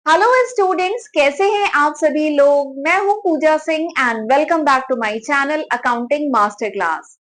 Hello students, कैसे हैं आप सभी लोग। मैं हूं Puja Singh and welcome back to my channel accounting master class.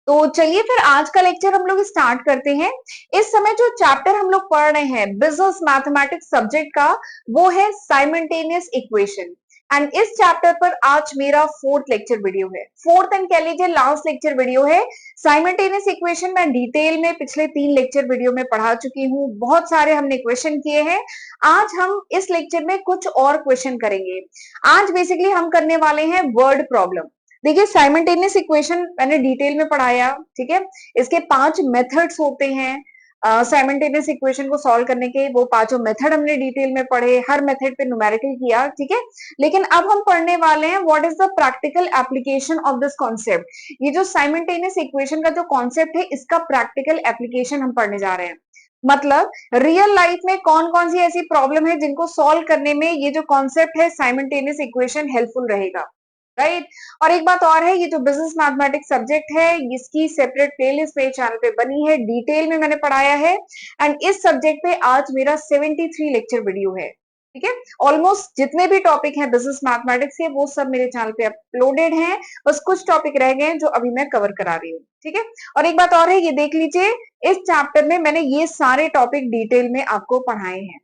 तो चलिए फिर आज का लेक्चर हम लोग स्टार्ट करते हैं। इस समय जो चैप्टर हम लोग पढ़ रहे हैं बिजनेस मैथमेटिक्स सब्जेक्ट का, वो है साइमल्टेनियस इक्वेशन। एंड इस चैप्टर पर आज मेरा फोर्थ लेक्चर वीडियो है, फोर्थ एंड कह लीजिए लास्ट लेक्चर वीडियो है। साइमल्टेनियस इक्वेशन मैं डिटेल में पिछले 3 लेक्चर वीडियो में पढ़ा चुकी हूँ, बहुत सारे हमने क्वेश्चन किए हैं। आज हम इस लेक्चर में कुछ और क्वेश्चन करेंगे। आज बेसिकली हम करने वाले हैं वर्ड प्रॉब्लम। देखिए साइमल्टेनियस इक्वेशन मैंने डिटेल में पढ़ाया, ठीक है। इसके 5 मेथड्स होते हैं साइमल्टेनियस इक्वेशन को सॉल्व करने के। वो पांचों मेथड हमने डिटेल में पढ़े, हर मेथड पे न्यूमेरिकल किया, ठीक है। लेकिन अब हम पढ़ने वाले हैं what is the practical application of this concept. ये जो साइमल्टेनियस इक्वेशन का जो कॉन्सेप्ट है, इसका प्रैक्टिकल एप्लीकेशन हम पढ़ने जा रहे हैं। मतलब रियल लाइफ में कौन कौन सी ऐसी प्रॉब्लम है जिनको सॉल्व करने में ये जो कॉन्सेप्ट है साइमल्टेनियस इक्वेशन हेल्पफुल रहेगा, राइट। और एक बात और है, ये जो बिजनेस मैथमेटिक्स सब्जेक्ट है, इसकी सेपरेट प्लेलिस्ट मेरे चैनल पे बनी है, डिटेल में मैंने पढ़ाया है। एंड इस सब्जेक्ट पे आज मेरा 73 लेक्चर वीडियो है, ठीक है। ऑलमोस्ट जितने भी टॉपिक हैं बिजनेस मैथमेटिक्स के, वो सब मेरे चैनल पे अपलोडेड हैं। बस कुछ टॉपिक रह गए हैं जो अभी मैं कवर करा रही हूँ, ठीक है। और एक बात और है, ये देख लीजिए, इस चैप्टर में मैंने ये सारे टॉपिक डिटेल में आपको पढ़ाए हैं,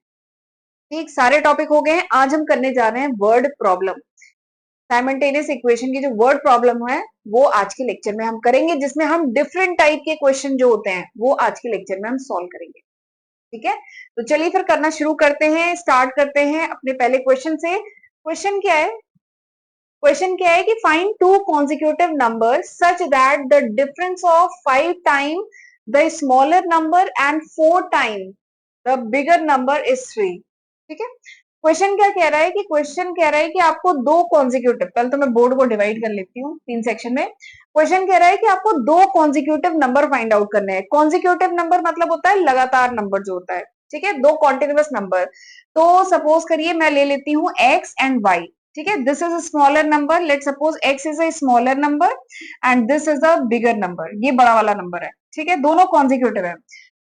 ठीक। सारे टॉपिक हो गए हैं। आज हम करने जा रहे हैं वर्ड प्रॉब्लम। साइमल्टेनियस इक्वेशन की जो वर्ड प्रॉब्लम है, वो आज के लेक्चर में हम करेंगे, जिसमें हम डिफरेंट टाइप के क्वेश्चन जो होते हैं वो आज के लेक्चर में हम सॉल्व करेंगे, ठीक है। तो चलिए फिर करना शुरू करते हैं, स्टार्ट करते हैं अपने पहले क्वेश्चन से। क्वेश्चन क्या है कि find two consecutive number such that the difference of 5 time the smaller number and 4 time the bigger number is 3, ठीक है। क्वेश्चन कह रहा है कि आपको दो कॉन्जिक्यूटिव, पहले तो मैं बोर्ड को डिवाइड कर लेती हूँ 3 सेक्शन में। क्वेश्चन कह रहा है कि आपको दो कॉन्जिक्यूटिव नंबर फाइंड आउट करने हैं। कॉन्जिक्यूटिव नंबर मतलब होता है लगातार नंबर जो होता है, ठीक है, दो कॉन्टिन्यूअस नंबर। तो सपोज करिए मैं ले लेती हूँ x एंड y, ठीक है। This is a smaller number, let suppose x is a smaller number and this is a bigger number, ये बड़ा वाला नंबर है, ठीक है। दोनों कॉन्जिक्यूटिव है,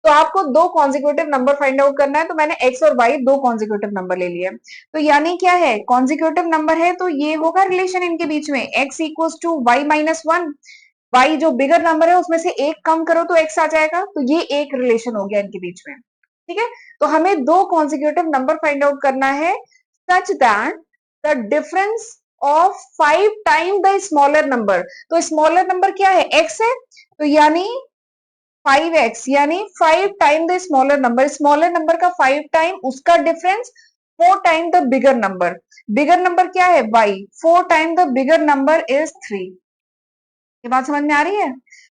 तो आपको दो कॉन्जिक्यूटिव नंबर फाइंड आउट करना है। तो मैंने x और y दो कॉन्जिक्यूटिव नंबर ले लिए। तो यानी क्या है, कॉन्जिक्यूटिव नंबर है तो ये होगा रिलेशन इनके बीच में x equals to y minus 1। y जो बिगर नंबर है उसमें से एक कम करो तो x आ जाएगा, तो ये एक रिलेशन हो गया इनके बीच में, ठीक है। तो हमें दो कॉन्जिक्यूटिव नंबर फाइंड आउट करना है such that the difference of 5 time the smaller number. तो स्मॉलर नंबर क्या है, x है, तो यानी 5x, यानी 5 टाइम द स्मॉलर नंबर का 5 टाइम उसका difference 4 time the bigger number क्या है y, 4 time the bigger number is 3। ये बात समझ में आ रही है।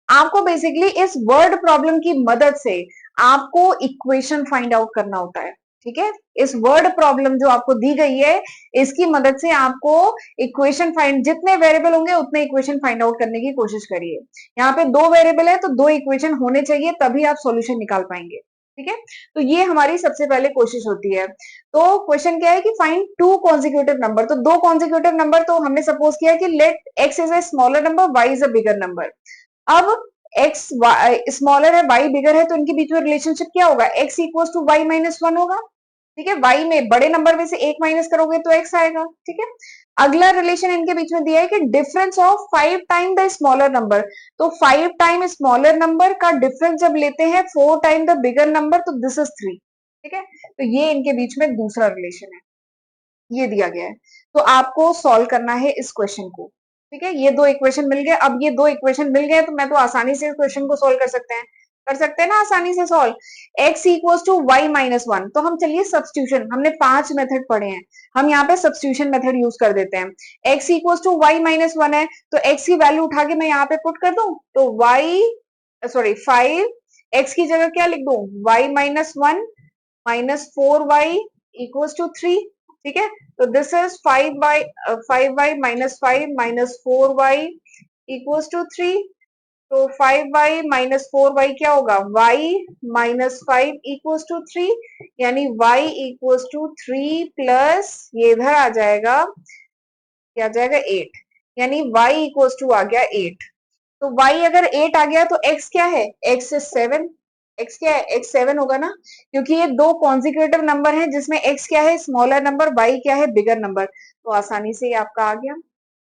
आपको बेसिकली इस वर्ड प्रॉब्लम की मदद से आपको इक्वेशन फाइंड आउट करना होता है, ठीक है। इस वर्ड प्रॉब्लम जो आपको दी गई है, इसकी मदद से आपको इक्वेशन फाइंड, जितने वेरिएबल होंगे उतने इक्वेशन फाइंड आउट करने की कोशिश करिए। यहाँ पे दो वेरिएबल है तो दो इक्वेशन होने चाहिए, तभी आप सॉल्यूशन निकाल पाएंगे, ठीक है। तो ये हमारी सबसे पहले कोशिश होती है। तो क्वेश्चन क्या है कि फाइंड टू कॉन्जिक्यूटिव नंबर। तो दो कॉन्जिक्यूटिव नंबर, तो हमने सपोज किया कि let x is a smaller number, y is a bigger number. अब x स्मॉलर है, y बिगर है, तो इनके बीच में रिलेशनशिप क्या होगा, x equals to y minus 1 होगा, ठीक है। y में बड़े नंबर में से एक माइनस करोगे तो x आएगा, ठीक है। अगला रिलेशन इनके बीच में दिया है कि difference of 5 time the smaller number. तो 5 टाइम स्मॉलर नंबर का डिफरेंस जब लेते हैं 4 टाइम द बिगर नंबर, तो दिस इज 3, ठीक है। तो ये इनके बीच में दूसरा रिलेशन है, ये दिया गया है। तो आपको सॉल्व करना है इस क्वेश्चन को, ठीक है। ये दो इक्वेशन मिल गए। अब ये दो इक्वेशन मिल गए तो मैं तो आसानी से क्वेश्चन को सॉल्व कर सकते हैं ना आसानी से solve. x equals to y minus 1, तो हम चलिए सब्स्टिट्यूशन, हमने 5 मेथड पढ़े हैं, हम यहाँ पे सब्स्टिट्यूशन मेथड यूज कर देते हैं। x equals to y minus 1 है, तो x की वैल्यू उठा के मैं यहाँ पे पुट कर दूं, तो y 5, x की जगह क्या लिख दूं, y minus 1 minus 4y equals to 3, ठीक है। तो this is 5y minus 5 minus 4y equals to 3। तो 5y माइनस 4y क्या होगा, y माइनस 5 इक्वल्स टू 3, यानी y इक्वल्स टू 3 प्लस ये इधर आ जाएगा, क्या आ जाएगा 8, यानी y इक्वल्स टू आ गया 8। तो y अगर 8 आ गया तो x क्या है, x इज 7, x क्या है, x 7 होगा ना, क्योंकि ये दो कॉन्जिक्यूटिव नंबर हैं जिसमें x क्या है, स्मॉलर नंबर, y क्या है, बिगर नंबर, तो आसानी से ये आपका आ गया।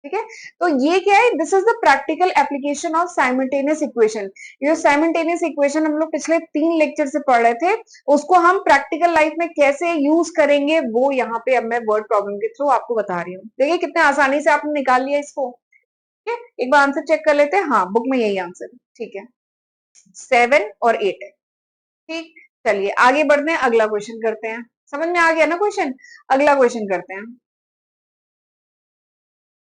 ठीक है, तो ये क्या है, this is the practical application of simultaneous equation. ये साइमल्टेनियस इक्वेशन हम लोग पिछले 3 लेक्चर से पढ़ रहे थे, उसको हम प्रैक्टिकल लाइफ में कैसे यूज करेंगे वो यहाँ पे अब मैं वर्ड प्रॉब्लम के थ्रू आपको बता रही हूँ। देखिए कितने आसानी से आपने निकाल लिया इसको। ठीक है, एक बार आंसर चेक कर लेते हैं। हाँ, बुक में यही आंसर है। ठीक है, 7 और 8 है। ठीक, चलिए आगे बढ़ते हैं, अगला क्वेश्चन करते हैं। समझ में आ गया ना क्वेश्चन? अगला क्वेश्चन करते हैं,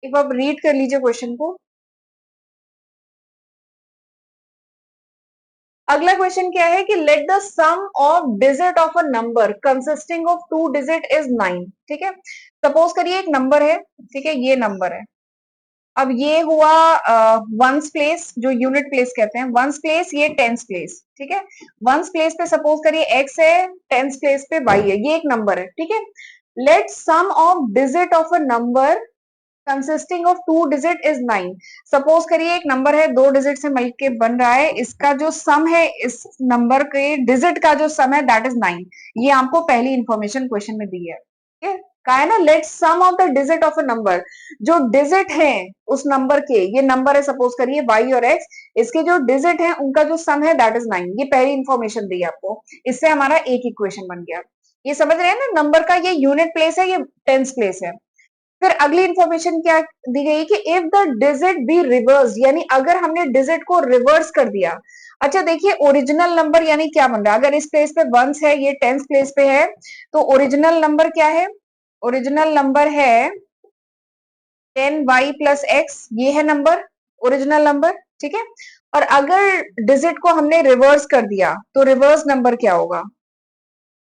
एक बार रीड कर लीजिए क्वेश्चन को। अगला क्वेश्चन क्या है कि let the sum of digit of a number consisting of 2 digit is 9। ठीक है, सपोज करिए एक नंबर है, ठीक है, ये नंबर है। अब ये हुआ वंस प्लेस, जो यूनिट प्लेस कहते हैं, वंस प्लेस, ये टेंस प्लेस। ठीक है, वंस प्लेस पे सपोज करिए x है, टेंस प्लेस पे y है, ये एक नंबर है। ठीक है, let sum of digit of a number consisting of 2 digit is 9। Suppose करिए एक नंबर है, 2 डिजिट से मिलके बन रहा है, इसका जो सम है, इस नंबर के डिजिट का जो सम है दैट इज 9। ये आपको पहली इंफॉर्मेशन क्वेश्चन में दी है। ठीक है, कहा है ना, let sum of the digit of a number, जो डिजिट है उस नंबर के, ये नंबर है सपोज करिए y और x, इसके जो डिजिट है उनका जो सम है दैट इज 9। ये पहली इंफॉर्मेशन दी है आपको, इससे हमारा एक इक्वेशन बन गया। ये समझ रहे हैं ना, नंबर का ये यूनिट प्लेस है, ये टेंस प्लेस है। फिर अगली इंफॉर्मेशन क्या दी गई कि if the digit be reverse, यानी अगर हमने डिजिट को रिवर्स कर दिया। अच्छा देखिए, ओरिजिनल नंबर यानी क्या बन रहा है, अगर इस प्लेस पे वंस है, ये टेंस प्लेस पे है, तो ओरिजिनल नंबर क्या है, ओरिजिनल नंबर है 10y प्लस x, ये है नंबर, ओरिजिनल नंबर। ठीक है, और अगर डिजिट को हमने रिवर्स कर दिया तो रिवर्स नंबर क्या होगा,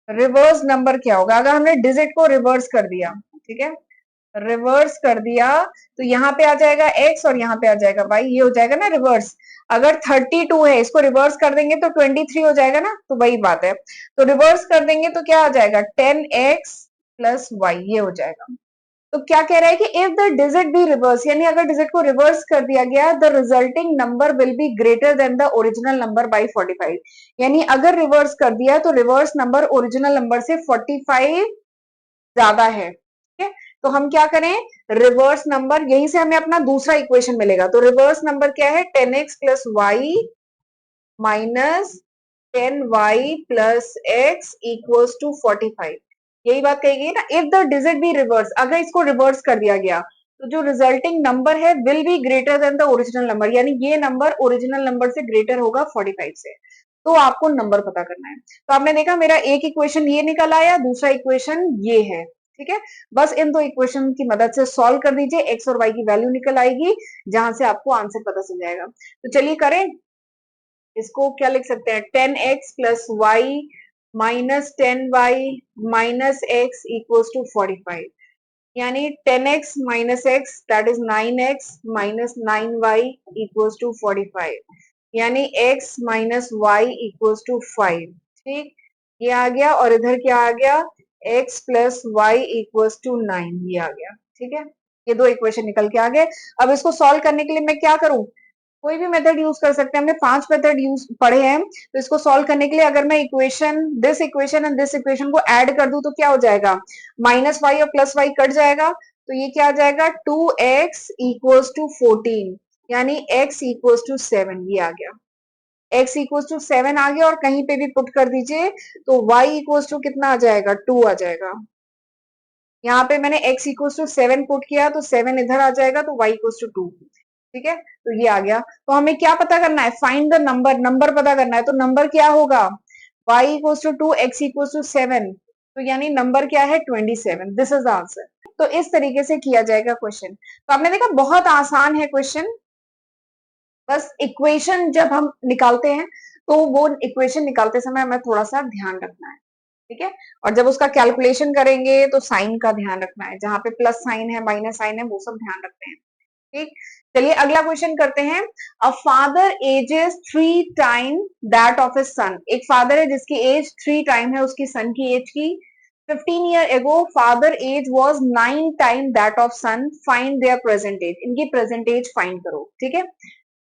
रिवर्स नंबर क्या होगा अगर हमने डिजिट को रिवर्स कर दिया। ठीक है, रिवर्स कर दिया तो यहाँ पे आ जाएगा x और यहाँ पे आ जाएगा y, ये हो जाएगा ना रिवर्स। अगर 32 है, इसको रिवर्स कर देंगे तो 23 हो जाएगा ना, तो वही बात है। तो रिवर्स कर देंगे तो क्या आ जाएगा, 10x प्लस y, ये हो जाएगा। तो क्या कह रहा है कि if the digit be reverse, यानी अगर डिजिट को रिवर्स कर दिया गया, the resulting number will be greater than the original number by 45। यानी अगर रिवर्स कर दिया तो रिवर्स नंबर ओरिजिनल नंबर से 45 ज्यादा है। ठीक है, तो हम क्या करें, रिवर्स नंबर, यहीं से हमें अपना दूसरा इक्वेशन मिलेगा। तो रिवर्स नंबर क्या है, 10x plus y minus 10y plus x equals to 45। यही बात कही गई ना, if the digit be reverse, अगर इसको रिवर्स कर दिया गया तो जो रिजल्टिंग नंबर है will be greater than the original number, यानी ये नंबर ओरिजिनल नंबर से ग्रेटर होगा 45 से। तो आपको नंबर पता करना है। तो आपने देखा मेरा एक इक्वेशन ये निकल आया, दूसरा इक्वेशन ये है। ठीक है, बस इन दो इक्वेशन की मदद से सॉल्व कर दीजिए, एक्स और वाई की वैल्यू निकल आएगी, जहां से आपको आंसर पता चल जाएगा। तो चलिए करें, इसको क्या लिख सकते हैं, 10x plus y minus 10y minus x equals to 45। यानी 10x minus x that is 9x minus 9y equals to 45, यानी x minus y equals to 5। ठीक, ये आ गया, और इधर क्या आ गया, x plus y equals to 9, ये आ गया। ठीक है, ये दो इक्वेशन निकल के आ गए। अब इसको सॉल्व करने के लिए मैं क्या करूं, कोई भी मेथड यूज कर सकते हैं, हमने 5 मेथड यूज पढ़े हैं। तो इसको सॉल्व करने के लिए अगर मैं this equation and this equation को ऐड कर दूं तो क्या हो जाएगा, माइनस वाई और प्लस वाई कट जाएगा, तो ये क्या आ जाएगा, 2x इक्वल्स टू 14, यानी x इक्वल्स टू 7, ये आ गया। x इक्वल्स टू 7 आ गया, और कहीं पे भी पुट कर दीजिए तो y इक्वल्स टू कितना आ जाएगा, 2 आ जाएगा। यहाँ पे मैंने x इक्वल्स टू 7 पुट किया तो 7 इधर आ जाएगा, तो y इक्वल्स टू 2। ठीक है, तो ये आ गया। तो हमें क्या पता करना है, फाइंड द नंबर, नंबर पता करना है। तो नंबर क्या होगा, y equals to 2, x equals to 7, तो यानी नंबर क्या है, 27। This is the answer. तो इस तरीके से किया जाएगा क्वेश्चन। तो आपने देखा बहुत आसान है क्वेश्चन, बस इक्वेशन जब हम निकालते हैं तो वो इक्वेशन निकालते समय हमें थोड़ा सा ध्यान रखना है। ठीक है, और जब उसका कैलकुलेशन करेंगे तो साइन का ध्यान रखना है, जहां पे प्लस साइन है, माइनस साइन है, वो सब ध्यान रखते हैं। ठीक, चलिए अगला क्वेश्चन करते हैं। A father ages 3 time that of his son, एक फादर है जिसकी एज 3 टाइम है उसकी सन की एज की। 15 year ago father age was 9 time that of son, find their present age, इनकी प्रेजेंट एज फाइंड करो। ठीक है,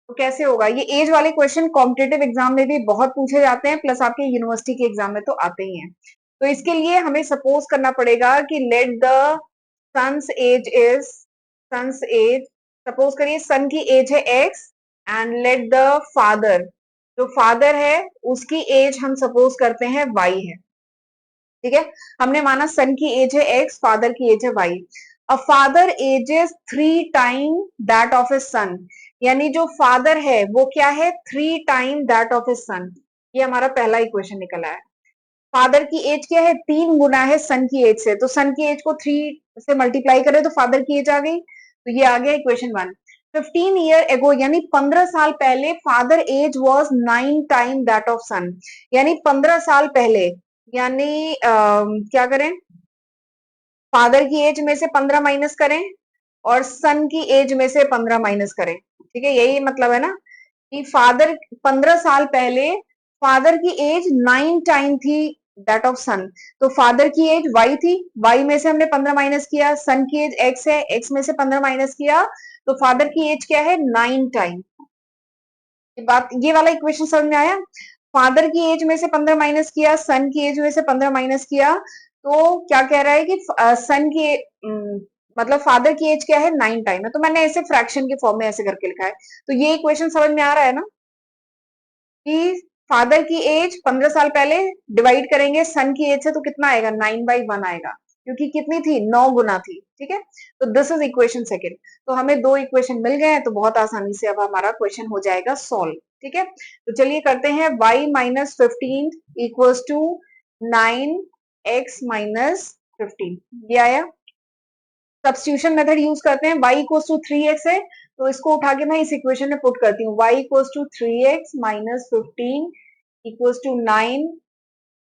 तो कैसे होगा ये एज वाले क्वेश्चन कॉम्पिटेटिव एग्जाम में भी बहुत पूछे जाते हैं, प्लस आपके यूनिवर्सिटी के एग्जाम में तो आते ही हैं। तो इसके लिए हमें सपोज करना पड़ेगा कि let the son's age is, son's age, suppose करिए सन की एज है x, and let the father, जो फादर है उसकी एज हम सपोज करते हैं वाई है, ठीक है। हमने माना सन की एज है एक्स, फादर की एज है Y. A father ages 3 time that of a son, यानी जो फादर है वो क्या है 3 time that of a son. ये हमारा पहला इक्वेशन निकला है। फादर की एज क्या है 3 गुना है सन की एज से, तो सन की एज को 3 से मल्टीप्लाई करें तो फादर की एज आ गई, तो ये आ गया इक्वेशन 1। 15 ईयर एगो, यानी 15 साल पहले father age was 9 time that of son, यानी 15 साल पहले, यानी क्या करें, फादर की एज में से 15 माइनस करें और सन की एज में से 15 माइनस करें, ठीक है, यही मतलब है ना कि फादर 15 साल पहले फादर की एज 9 टाइम थी दैट ऑफ सन, तो फादर की एज वाई थी, वाई में से हमने 15 माइनस किया, सन की एज एक्स है, एक्स में से 15 माइनस किया, तो फादर की एज क्या है 9 टाइम। ये बात, ये वाला इक्वेशन समझ में आया। फादर की एज में से 15 माइनस किया, सन की एज में से 15 माइनस किया, तो क्या कह रहा है कि सन की मतलब फादर की एज क्या है 9 टाइम है, तो मैंने ऐसे फ्रैक्शन के फॉर्म में ऐसे करके लिखा है। तो ये इक्वेशन समझ में आ रहा है ना कि फादर की एज 15 साल पहले डिवाइड करेंगे सन की एज से, तो कितना आएगा 9/1 आएगा, क्योंकि कितनी थी 9 गुना थी, ठीक है। तो दिस इज इक्वेशन सेकेंड। तो हमें 2 इक्वेशन मिल गए हैं, तो बहुत आसानी से अब हमारा क्वेश्चन हो जाएगा सॉल्व, ठीक है। तो चलिए करते हैं, y-15 इक्वल्स टू 9x-15, ये आया। सब्स्टिट्यूशन मेथड यूज करते हैं, y इक्वल्स टू 3x है, तो इसको उठा के मैं इस इक्वेशन में पुट करती हूँ, y equals to 3x-15 equals to 9,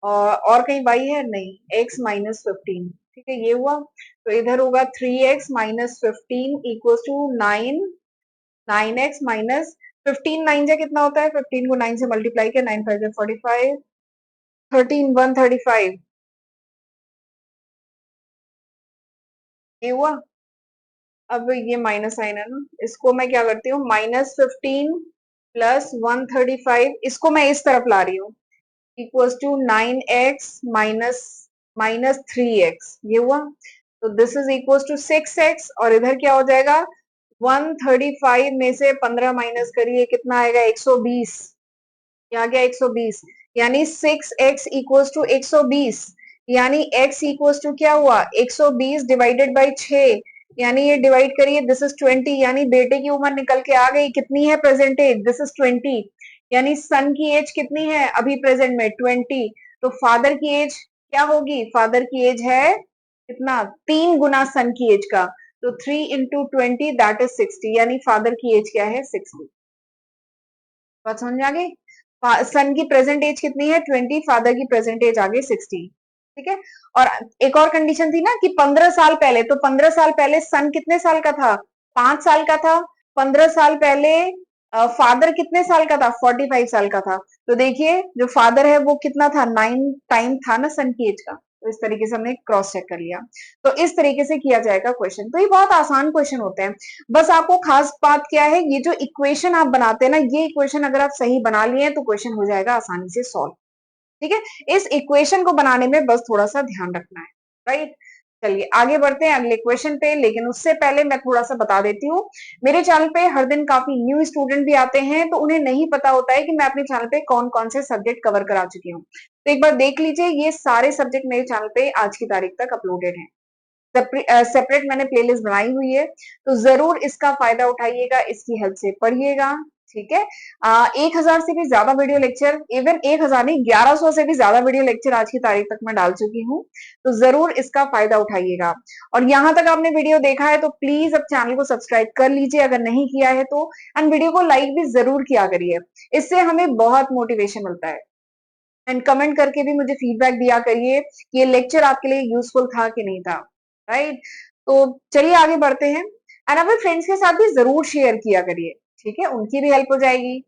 और कहीं y है नहीं, x-15, ठीक है, ये हुआ। तो इधर होगा 3x-15 इक्वल्स टू 9, 9x-15, 9 जा कितना होता है, 15 को 9 से मल्टीप्लाई किया, 9 5 45, 13 135, ये हुआ। अब ये माइनस साइन है ना, इसको मैं क्या करती हूँ, -15 प्लस 135, इसको मैं इस तरफ ला रही हूँ, equals to 9x minus minus 3x, ये हुआ। तो this is equals to 6x, और इधर क्या हो जाएगा, 135 में से 15 माइनस करिए, कितना आएगा 120, क्या आ गया 120, यानी 6x इक्वल्स टू 120, यानी x इक्वल्स टू क्या हुआ 120 डिवाइडेड बाई 6, यानी ये डिवाइड करिए, दिस इज 20, यानी बेटे की उम्र निकल के आ गई, कितनी है प्रेजेंट एज, दिस इज 20, यानी सन की एज कितनी है अभी प्रेजेंट में 20, तो फादर की एज क्या होगी, फादर की एज है कितना 3 गुना सन की एज का, तो 3 × 20 दैट इज 60, यानी फादर की एज क्या है 60। बात समझ में आ गई। सन की प्रेजेंट एज कितनी है 20, फादर की प्रेजेंट एज आ गई 60, ठीक है। और एक और कंडीशन थी ना कि 15 साल पहले, तो 15 साल पहले सन कितने साल का था, 5 साल का था। 15 साल पहले फादर कितने साल का था, 45 साल का था। तो देखिए जो फादर है वो कितना था 9 टाइम था ना सन की एज का, तो इस तरीके से हमने क्रॉस चेक कर लिया। तो इस तरीके से किया जाएगा क्वेश्चन, तो ये बहुत आसान क्वेश्चन होते हैं। बस आपको खास बात क्या है, ये जो इक्वेशन आप बनाते हैं ना, ये इक्वेशन अगर आप सही बना लिए तो क्वेश्चन हो जाएगा आसानी से सॉल्व, ठीक है। इस इक्वेशन को बनाने में बस थोड़ा सा ध्यान रखना है, राइट। चलिए आगे बढ़ते हैं अगले क्वेश्चन पे, लेकिन उससे पहले मैं थोड़ा सा बता देती हूँ, मेरे चैनल पे हर दिन काफी न्यू स्टूडेंट भी आते हैं, तो उन्हें नहीं पता होता है कि मैं अपने चैनल पे कौन कौन से सब्जेक्ट कवर करा चुकी हूँ। तो एक बार देख लीजिए, ये सारे सब्जेक्ट मेरे चैनल पे आज की तारीख तक अपलोडेड हैं, सेपरेट मैंने प्लेलिस्ट बनाई हुई है, तो जरूर इसका फायदा उठाइएगा, इसकी हेल्प से पढ़िएगा, ठीक है। 1000 से भी ज्यादा वीडियो लेक्चर, इवन 1000 नहीं 1100 से भी ज्यादा वीडियो लेक्चर आज की तारीख तक मैं डाल चुकी हूँ, तो जरूर इसका फायदा उठाइएगा। और यहाँ तक आपने वीडियो देखा है तो प्लीज अब चैनल को सब्सक्राइब कर लीजिए अगर नहीं किया है तो, एंड वीडियो को लाइक भी जरूर किया करिए, इससे हमें बहुत मोटिवेशन मिलता है। एंड कमेंट करके भी मुझे फीडबैक दिया करिए कि ये लेक्चर आपके लिए यूजफुल था कि नहीं था, राइट। तो चलिए आगे बढ़ते हैं, एंड अपने फ्रेंड्स के साथ भी जरूर शेयर किया करिए, ठीक है, उनकी भी हेल्प हो जाएगी।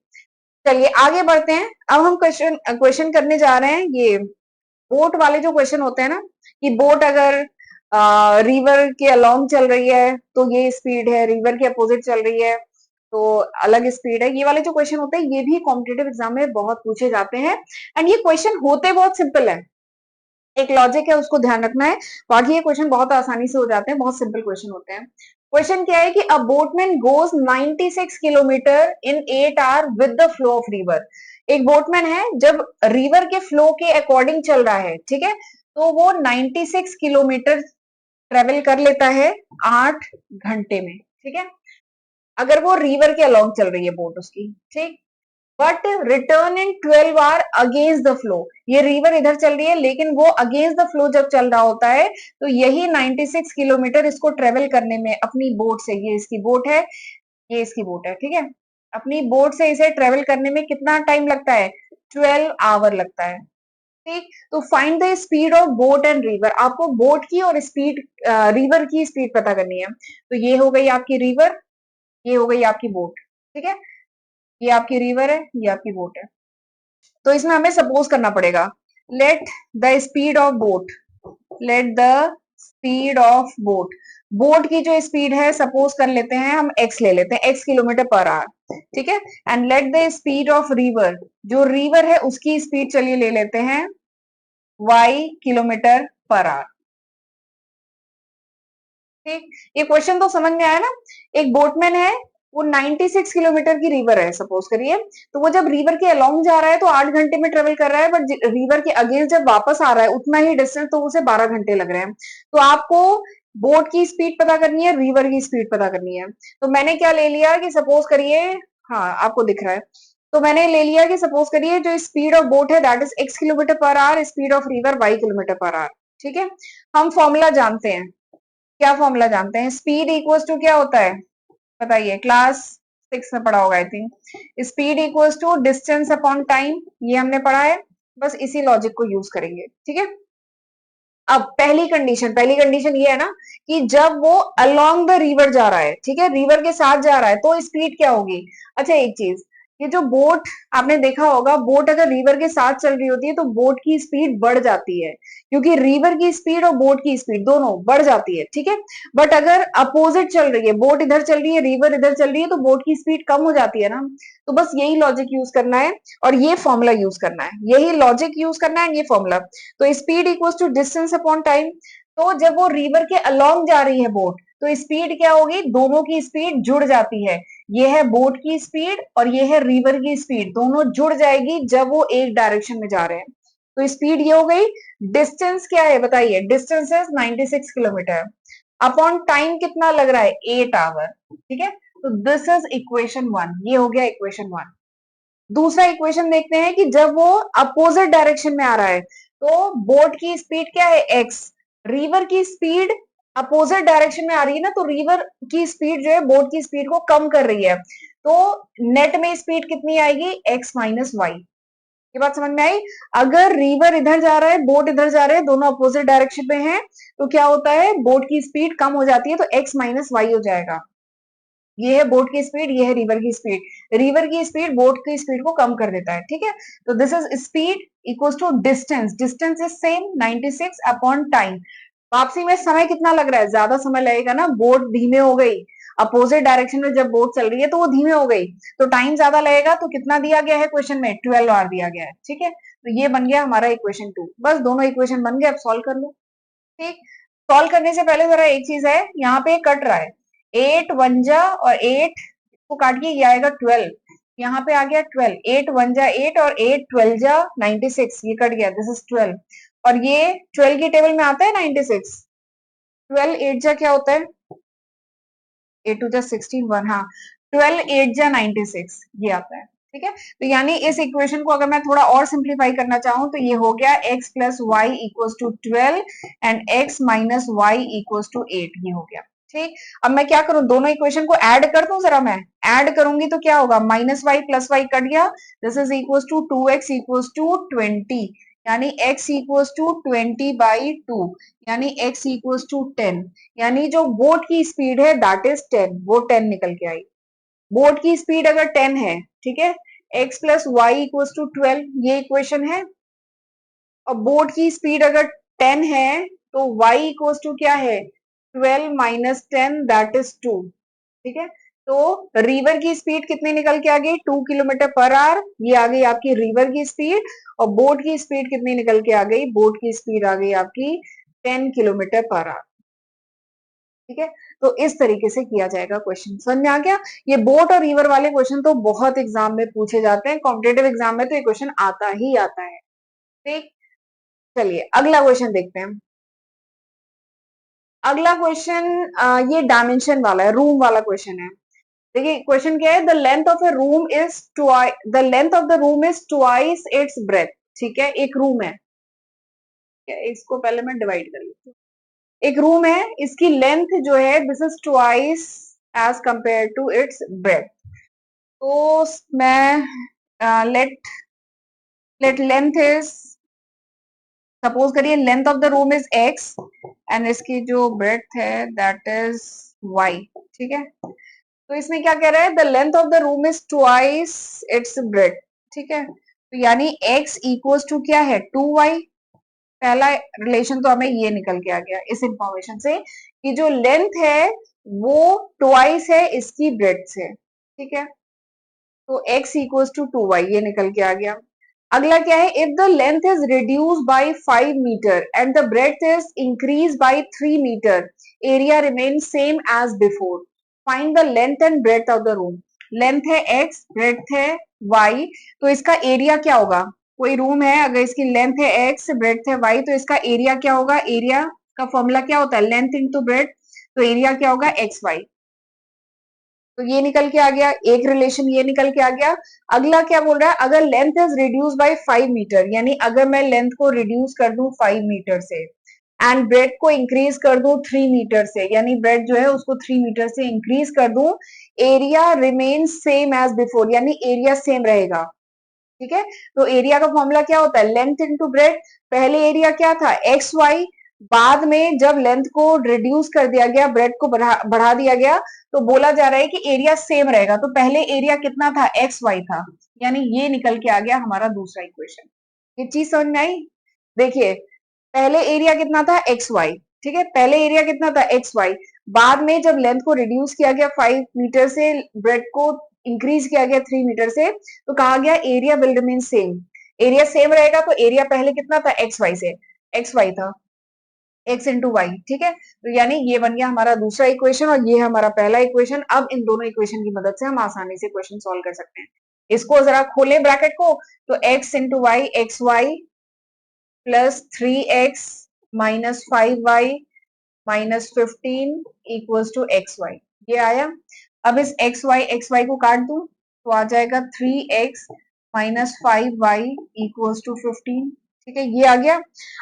चलिए आगे बढ़ते हैं, अब हम क्वेश्चन क्वेश्चन करने जा रहे हैं, ये बोट वाले जो क्वेश्चन होते हैं ना, कि बोट अगर रिवर के अलोंग चल रही है तो ये स्पीड है, रिवर के अपोजिट चल रही है तो अलग स्पीड है। ये वाले जो क्वेश्चन होते हैं ये भी कॉम्पिटेटिव एग्जाम में बहुत पूछे जाते हैं एंड ये क्वेश्चन होते बहुत सिंपल है, एक लॉजिक है उसको ध्यान रखना है, बाकी ये क्वेश्चन बहुत आसानी से हो जाते हैं, बहुत सिंपल क्वेश्चन होते हैं। क्वेश्चन क्या है कि a boatman goes 96 kilometre in 8 hour with the flow of river. एक बोटमैन है जब रिवर के फ्लो के अकॉर्डिंग चल रहा है, ठीक है, तो वो 96 किलोमीटर ट्रेवल कर लेता है 8 घंटे में, ठीक है, अगर वो रिवर के अलॉन्ग चल रही है बोट उसकी, ठीक। But return in 12 hour against the flow, ये रिवर इधर चल रही है लेकिन वो अगेंस्ट द फ्लो जब चल रहा होता है तो यही 96 किलोमीटर इसको ट्रेवल करने में अपनी बोट से, ये इसकी बोट है, ये इसकी बोट है, ठीक है, अपनी बोट से इसे ट्रेवल करने में कितना टाइम लगता है, 12 आवर लगता है, ठीक। तो find the speed of boat and river, आपको बोट की और स्पीड, रिवर की स्पीड पता करनी है। तो ये हो गई आपकी रिवर, ये हो गई आपकी बोट, ठीक है, ये आपकी रिवर है, ये आपकी बोट है। तो इसमें हमें सपोज करना पड़ेगा, let the speed of boat, let the speed of boat, boat की जो स्पीड है सपोज कर लेते हैं हम x ले लेते हैं, x किलोमीटर पर आवर, ठीक है, and let the speed of river, जो रिवर है उसकी स्पीड चलिए ले लेते हैं y किलोमीटर पर आवर, ठीक। ये क्वेश्चन तो समझ में आया ना। एक बोटमैन है, वो 96 किलोमीटर की रिवर है सपोज करिए, तो वो जब रिवर के अलोंग जा रहा है तो 8 घंटे में ट्रेवल कर रहा है, बट रिवर के अगेंस्ट जब वापस आ रहा है उतना ही डिस्टेंस, तो उसे 12 घंटे लग रहे हैं। तो आपको बोट की स्पीड पता करनी है, रिवर की स्पीड पता करनी है। तो मैंने क्या ले लिया कि सपोज करिए, हाँ आपको दिख रहा है, तो मैंने ले लिया कि सपोज करिए जो स्पीड ऑफ बोट है that is x kilometre per hour, speed of river y kilometre per hour, ठीक है। हम फॉर्मूला जानते हैं, क्या फॉर्मूला जानते हैं, स्पीड इक्वल्स टू क्या होता है बताइए, क्लास 6 में पढ़ा होगा I think, speed equals to distance upon time, ये हमने पढ़ा है, बस इसी लॉजिक को यूज करेंगे, ठीक है। अब पहली कंडीशन ये है ना कि जब वो अलोंग द रिवर जा रहा है, ठीक है, रिवर के साथ जा रहा है तो स्पीड क्या होगी। अच्छा एक चीज, ये जो बोट आपने देखा होगा, बोट अगर रिवर के साथ चल रही होती है तो बोट की स्पीड बढ़ जाती है, क्योंकि रिवर की स्पीड और बोट की स्पीड दोनों बढ़ जाती है, ठीक है। बट अगर अपोजिट चल रही है, बोट इधर चल रही है रिवर इधर चल रही है, तो बोट की स्पीड कम हो जाती है ना। तो बस यही लॉजिक यूज करना है और ये फॉर्मूला यूज करना है, यही लॉजिक यूज करना है, ये फॉर्मूला। तो speed equals to distance upon time, तो जब वो रिवर के अलोंग जा रही है बोट तो स्पीड क्या होगी, दोनों की स्पीड जुड़ जाती है, ये है बोट की स्पीड और ये है रिवर की स्पीड, दोनों जुड़ जाएगी जब वो एक डायरेक्शन में जा रहे हैं। तो स्पीड ये हो गई। डिस्टेंस क्या है बताइए, डिस्टेंस है 96 किलोमीटर, अपॉन टाइम कितना लग रहा है 8 आवर, ठीक है। तो दिस इज इक्वेशन 1, ये हो गया इक्वेशन 1। दूसरा इक्वेशन देखते हैं कि जब वो अपोजिट डायरेक्शन में आ रहा है तो बोट की स्पीड क्या है x, रिवर की स्पीड अपोजिट डायरेक्शन में आ रही है ना, तो रिवर की स्पीड जो है बोट की स्पीड को कम कर रही है, तो नेट में स्पीड कितनी आएगी x माइनस वाई। ये बात समझ में आई। अगर रिवर इधर जा रहा है बोट इधर जा रहे हैं, दोनों अपोजिट डायरेक्शन में है, तो क्या होता है बोट की स्पीड कम हो जाती है, तो x माइनस वाई हो जाएगा। ये है बोट की स्पीड, ये है रिवर की स्पीड, रिवर की स्पीड बोट की स्पीड को कम कर देता है, ठीक है। तो this is speed equals to distance, distance is same 96 upon time. वापसी में समय कितना लग रहा है, ज्यादा समय लगेगा ना, बोट धीमे हो गई, अपोजिट डायरेक्शन में जब बोट चल रही है तो वो धीमे हो गई, तो टाइम ज्यादा लगेगा, तो कितना दिया गया है क्वेश्चन में 12 आवर दिया गया है, ठीक है। तो ये बन गया हमारा इक्वेशन 2, बस दोनों इक्वेशन बन गए, अब सॉल्व कर लो, ठीक। सॉल्व करने से पहले जरा एक चीज है, यहाँ पे कट रहा है, 8 वन जा और 8 को काटिए, ये आएगा 12, यहाँ पे आ गया 12, 8 वन जा 8 और 8 12 जा 96, ये कट गया, दिस इज 12, और ये 12 की टेबल में आता है 96, 12 8 जा क्या होता है, 8 टू जा 16 1, हाँ 12 8 जा 96 ये आता है, ठीक है। तो यानी इस इक्वेशन को अगर मैं थोड़ा और सिंप्लीफाई करना चाहूं तो ये हो गया x plus y equals to 12 and x minus y equals to 8, ये हो गया, ठीक। अब मैं क्या करूं, दोनों इक्वेशन को ऐड कर दूं, जरा मैं ऐड करूंगी तो क्या होगा, minus Y plus Y cut गया, this is equals to 2x equals to 20, यानी x इक्वल्स टू 20/2, यानी x इक्वल्स टू 10, यानी जो बोट की स्पीड है दैट इज 10, वो 10 निकल के आई। बोट की स्पीड अगर 10 है, ठीक है, x plus y equals to 12, ये इक्वेशन है, और बोट की स्पीड अगर 10 है तो y इक्वल्स टू क्या है 12 माइनस 10 दैट इज 2, ठीक है। तो रिवर की स्पीड कितनी निकल के आ गई, 2 किलोमीटर पर आवर, ये आ गई आपकी रिवर की स्पीड। और बोट की स्पीड कितनी निकल के आ गई, बोट की स्पीड आ गई आपकी 10 किलोमीटर पर आवर। ठीक है, तो इस तरीके से किया जाएगा क्वेश्चन। समझ में आ गया? ये बोट और रिवर वाले क्वेश्चन तो बहुत एग्जाम में पूछे जाते हैं, कॉम्पिटेटिव एग्जाम में तो ये क्वेश्चन आता ही आता है। ठीक, चलिए अगला क्वेश्चन देखते हैं। अगला क्वेश्चन ये डायमेंशन वाला है, रूम वाला क्वेश्चन है। देखिए क्वेश्चन क्या है, the length of A room is the length of the room is twice its breath. ठीक है, एक रूम है, इसको पहले मैं डिवाइड कर लेती हूँ। एक रूम है, इसकी लेंथ जो है this is twice as compare to its breadth. तो मैं लेट लेंथ इज, सपोज करिए length of the room is x and इसकी जो ब्रेथ है दैट इज वाई। ठीक है, तो इसमें क्या कह रहा है, the length of the room is twice its breath. ठीक है, तो यानी x इक्वल्स टू क्या है, 2y। पहला रिलेशन तो हमें ये निकल के आ गया इस इंफॉर्मेशन से कि जो लेंथ है वो ट्वाइस है इसकी ब्रेथ से। ठीक है, तो x इक्वल्स टू 2y ये निकल के आ गया। अगला क्या है, if the length is reduce by 5 meter and the breadth is increase by 3 meter, area remain same as before, find the length and breadth of the room. Length है x, breadth है y, तो इसका area क्या होगा। कोई room है, अगर इसकी लेंथ है x, ब्रेथ है y, तो इसका एरिया क्या होगा। एरिया का फॉर्मूला क्या होता है, लेंथ इंटू ब्रेथ, तो एरिया क्या होगा, एक्स वाई। तो ये निकल के आ गया, एक रिलेशन ये निकल के आ गया। अगला क्या बोल रहा है, अगर length is reduce by 5 meter, यानी अगर मैं लेंथ को रिड्यूस कर दूं 5 मीटर से एंड ब्रेथ को इंक्रीज कर दूं 3 मीटर से, यानी ब्रेथ जो है उसको 3 मीटर से इंक्रीज कर दूं, area remain same as before, यानी एरिया सेम रहेगा। ठीक है, तो एरिया का फॉर्मूला क्या होता है, लेंथ इंटू ब्रेथ। पहले एरिया क्या था, एक्स वाई, बाद में जब लेंथ को रिड्यूस कर दिया गया, ब्रेथ को बढ़ा दिया गया, तो बोला जा रहा है कि एरिया सेम रहेगा। तो पहले एरिया कितना था, एक्स वाई था, यानी ये निकल के आ गया हमारा दूसरा इक्वेशन। ये चीज समझ में आई? देखिए पहले एरिया कितना था, एक्स वाई। ठीक है, पहले एरिया कितना था, एक्स वाई, बाद में जब लेंथ को रिड्यूस किया गया 5 मीटर से, ब्रेथ को इंक्रीज किया गया 3 मीटर से, तो कहा गया area will remain same. Area सेम रहेगा, तो एरिया पहले कितना था, एक्स वाई से, एक्स वाई था, एक्स इंटू वाई। ठीक है, तो यानी ये बन गया हमारा दूसरा इक्वेशन और ये हमारा पहला इक्वेशन। अब इन दोनों इक्वेशन की मदद से हम आसानी से क्वेश्चन सॉल्व कर सकते हैं। इसको जरा खोले ब्रैकेट को, तो x into y, x y plus 3x minus 5y minus 15 equals to x y, ये आया। अब इस एक्स वाई को काट दूं तो आ जाएगा 3x minus 5y equals to 15। ठीक है, ये आ गया।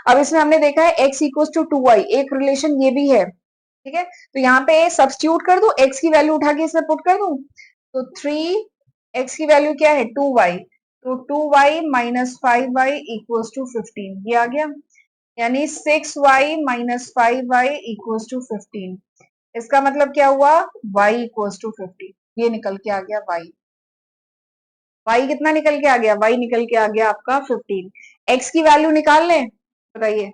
अब इसमें हमने देखा है x इक्वल्स टू 2y, एक रिलेशन ये भी है। ठीक है, तो यहाँ पे सब्स्टिट्यूट कर दूं, x की वैल्यू उठा के इसमें पुट कर दूं, तो 3x की वैल्यू क्या है, 2y, तो 2y minus 5y equals to 15, ये आ गया। यानी 6y minus 5y equals to 15। इसका मतलब क्या हुआ, y इक्वल्स टू 15, ये निकल के आ गया y। y कितना निकल के आ गया, y निकल के आ गया आपका 15। x की वैल्यू निकाल लें, बताइए,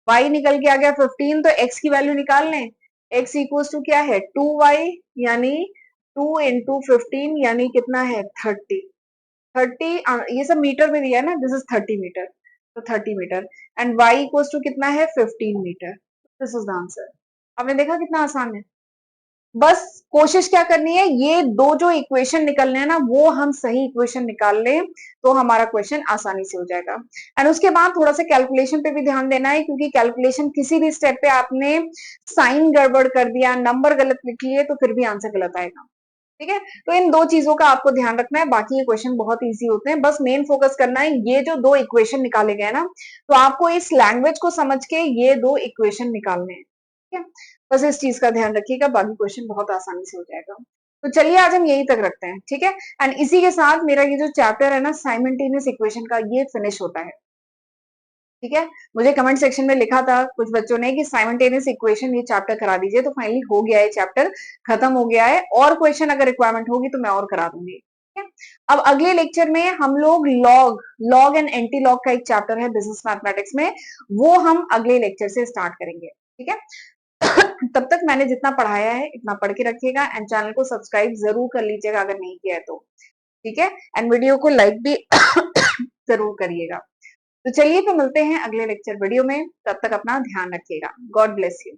y निकल के आ गया 15, तो x की वैल्यू निकाल लें। x इक्वल्स टू क्या है, 2y, यानी 2 इंटू 15 यानी कितना है, 30। 30 ये सब मीटर में दिया है ना, दिस इज 30 मीटर, तो 30 meter and y equals to कितना है, 15 meter. This is the answer. आपने देखा कितना आसान है। बस कोशिश क्या करनी है, ये दो जो इक्वेशन निकलने हैं ना, वो हम सही इक्वेशन निकाल लें तो हमारा क्वेश्चन आसानी से हो जाएगा। एंड उसके बाद थोड़ा सा कैलकुलेशन पे भी ध्यान देना है, क्योंकि कैलकुलेशन किसी भी स्टेप पे आपने साइन गड़बड़ कर दिया, नंबर गलत लिख लिए, तो फिर भी आंसर गलत आएगा। ठीक है, तो इन दो चीजों का आपको ध्यान रखना है, बाकी ये क्वेश्चन बहुत इजी होते हैं। बस मेन फोकस करना है, ये जो दो इक्वेशन निकाले गए ना, तो आपको इस लैंग्वेज को समझ के ये दो इक्वेशन निकालने हैं। ठीक है, बस इस चीज का ध्यान रखिएगा, बाकी क्वेश्चन बहुत आसानी से हो जाएगा। तो चलिए आज हम यही तक रखते हैं। ठीक है, एंड इसी के साथ मेरा ये जो चैप्टर है ना साइमल्टेनियस इक्वेशन का, ये फिनिश होता है। ठीक है, मुझे कमेंट सेक्शन में लिखा था कुछ बच्चों ने कि साइमल्टेनियस इक्वेशन ये चैप्टर करा दीजिए, तो फाइनली हो गया है, चैप्टर खत्म हो गया है। और क्वेश्चन अगर रिक्वायरमेंट होगी तो मैं और करा दूंगी। ठीक है, अब अगले लेक्चर में हम लोग लॉग एंड एंटी लॉग का एक चैप्टर है बिजनेस मैथमेटिक्स में, वो हम अगले लेक्चर से स्टार्ट करेंगे। ठीक है तब तक मैंने जितना पढ़ाया है इतना पढ़ के रखिएगा एंड चैनल को सब्सक्राइब जरूर कर लीजिएगा अगर नहीं किया है तो, ठीक है, एंड वीडियो को लाइक भी जरूर करिएगा। तो चलिए तो मिलते हैं अगले लेक्चर वीडियो में, तब तक अपना ध्यान रखिएगा। God bless you.